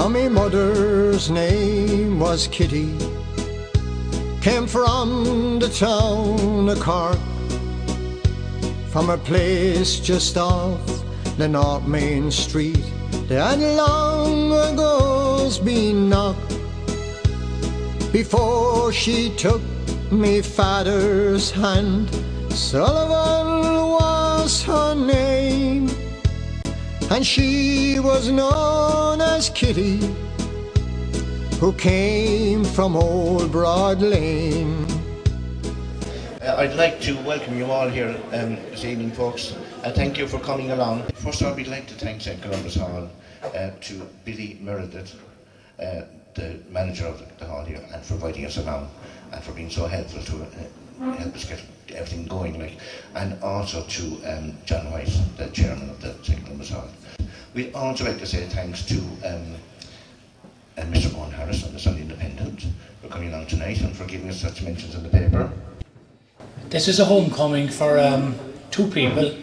Now my mother's name was Kitty, came from the town of Cork, from a place just off the North Main Street. They had long ago's been knocked before she took me father's hand. Sullivan was her name, and she was known as Kitty, who came from old Broadlane. I'd like to welcome you all here this evening, folks. Thank you for coming along. First of all, we'd like to thank St. Columba's Hall, to Billy Meredith, the manager of the hall here, and for inviting us along and for being so helpful to help us get everything going, and also to John White, the chairman of the St. Columba's Hall. We'd also like to say thanks to Mr. Eoghan Harris on the Sunday Independent for coming along tonight and for giving us such mentions in the paper. This is a homecoming for two people.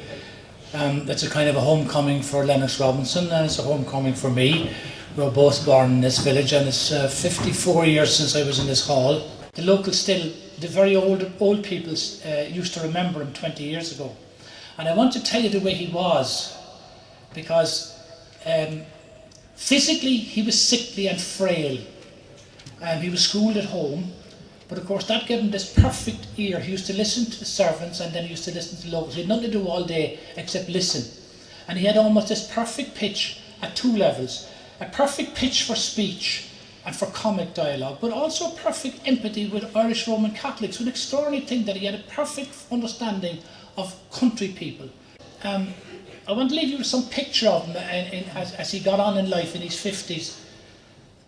It's a kind of a homecoming for Lennox Robinson, and it's a homecoming for me. We were both born in this village, and it's 54 years since I was in this hall. The locals still, the very old people used to remember him 20 years ago. And I want to tell you the way he was, because physically he was sickly and frail. He was schooled at home, but of course that gave him this perfect ear. He used to listen to the servants, and then he used to listen to the locals. He had nothing to do all day except listen. And he had almost this perfect pitch at two levels. A perfect pitch for speech and for comic dialogue, but also a perfect empathy with Irish Roman Catholics. An extraordinary thing that he had a perfect understanding of country people. I want to leave you with some picture of him as he got on in life in his 50s.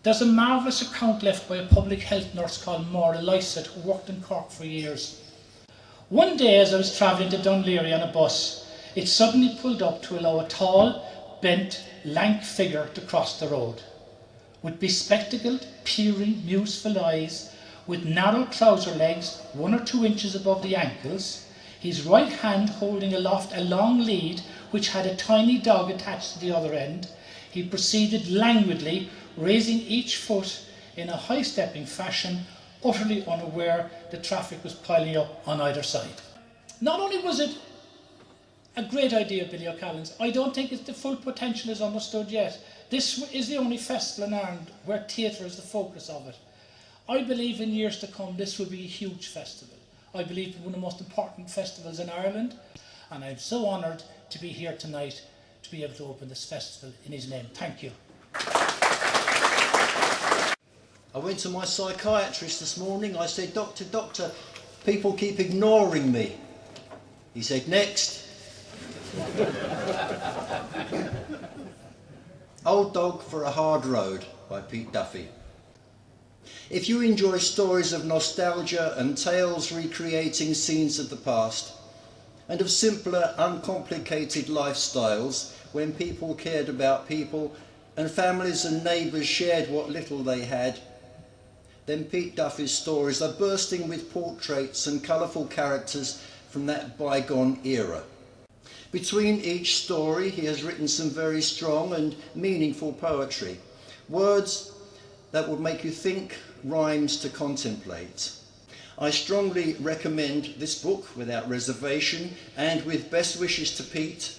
There's a marvellous account left by a public health nurse called Maura Lysett, who worked in Cork for years. One day as I was travelling to Dunleary on a bus, it suddenly pulled up to allow a tall, bent, lank figure to cross the road. With bespectacled, peering, museful eyes, with narrow trouser legs 1 or 2 inches above the ankles, his right hand holding aloft a long lead which had a tiny dog attached to the other end, he proceeded languidly, raising each foot in a high-stepping fashion, utterly unaware the traffic was piling up on either side. Not only was it a great idea, Billy O'Callaghan's, I don't think the full potential is understood yet. This is the only festival in Ireland where theatre is the focus of it. I believe in years to come this will be a huge festival. I believe it's one of the most important festivals in Ireland, and I'm so honoured to be here tonight to be able to open this festival in his name. Thank you. I went to my psychiatrist this morning. I said, "Doctor, doctor, people keep ignoring me." He said, "Next." Old Dog for a Hard Road by Pete Duffy. If you enjoy stories of nostalgia and tales recreating scenes of the past, and of simpler, uncomplicated lifestyles when people cared about people and families and neighbours shared what little they had, then Pete Duffy's stories are bursting with portraits and colourful characters from that bygone era. Between each story, he has written some very strong and meaningful poetry, words that would make you think, rhymes to contemplate. I strongly recommend this book without reservation, and with best wishes to Pete.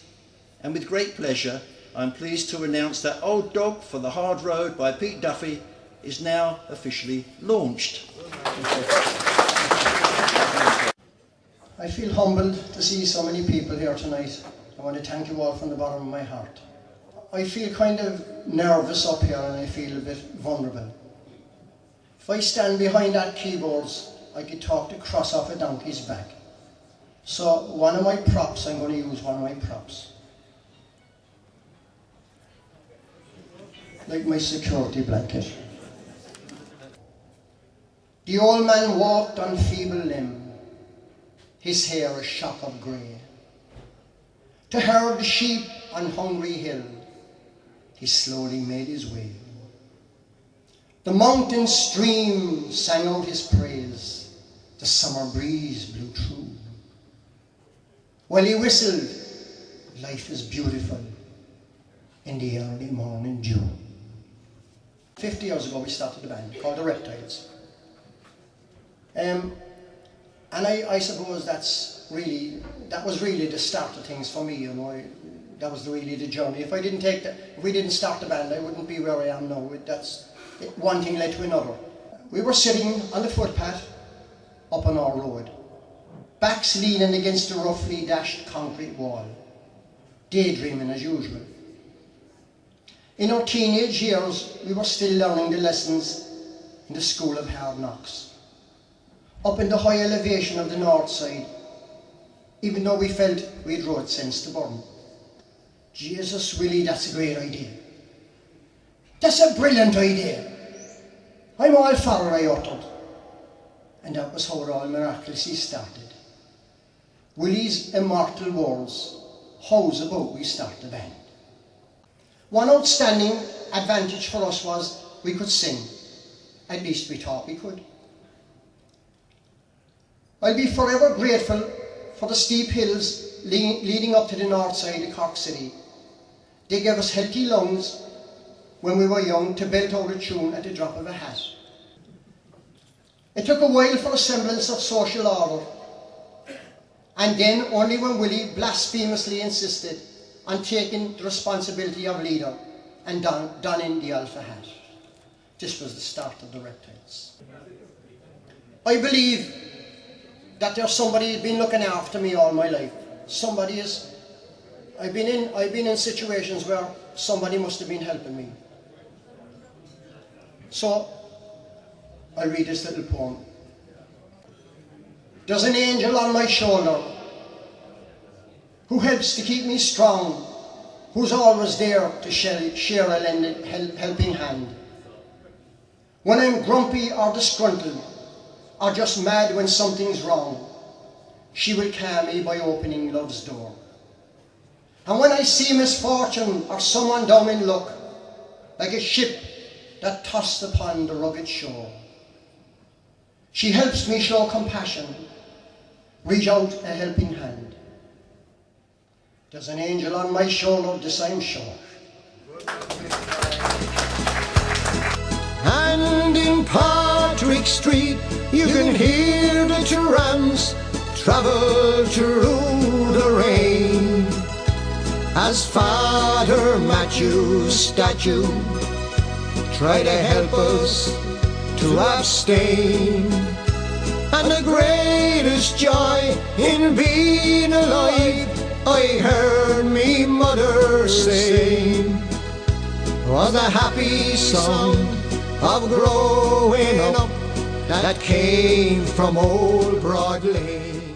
And with great pleasure, I'm pleased to announce that Old Dog for the Hard Road by Pete Duffy is now officially launched. I feel humbled to see so many people here tonight. I want to thank you all from the bottom of my heart. I feel kind of nervous up here, and I feel a bit vulnerable. If I stand behind that keyboards, I could talk the cross off a donkey's back. So one of my props, I'm going to use one of my props. Like my security blanket. The old man walked on feeble limb, his hair a shock of grey. To herd the sheep on hungry hill, he slowly made his way. The mountain stream sang out his praise, the summer breeze blew through. While he whistled, life is beautiful in the early morning dew. 50 years ago we started a band called the Reptiles. And I suppose that was really the start of things for me, you know. That was really the journey. If we didn't start the band, I wouldn't be where I am now. One thing led to another. We were sitting on the footpath up on our road, backs leaning against the roughly dashed concrete wall, daydreaming as usual. In our teenage years, we were still learning the lessons in the school of hard knocks. Up in the high elevation of the north side, even though we felt we had road sense to burn. Jesus, Willie, that's a great idea. That's a brilliant idea. I'm all for it, I uttered. And that was how it all miraculously started. Willie's immortal words, how's about we start the band? One outstanding advantage for us was we could sing. At least we thought we could. I'll be forever grateful for the steep hills leading up to the north side of Cork City. They gave us healthy lungs when we were young to belt out a tune at the drop of a hat. It took a while for a semblance of social order, and then only when Willie blasphemously insisted on taking the responsibility of leader and donning the alpha hat. This was the start of the Reptiles. I believe that there's somebody who's been looking after me all my life. I've been in situations where somebody must have been helping me. So I'll read this little poem. There's an angel on my shoulder who helps to keep me strong, who's always there to share a helping hand. When I'm grumpy or disgruntled, or just mad when something's wrong, she will calm me by opening love's door. And when I see misfortune or someone down in luck, like a ship that tossed upon the rugged shore, she helps me show compassion, reach out a helping hand. There's an angel on my shoulder, this I'm sure. And in Patrick Street you can hear the trams travel through the rain, as Father Matthew's statue try to help us to abstain. And the greatest joy in being alive, I heard me mother say, was a happy song of growing up that came from old Broadlane.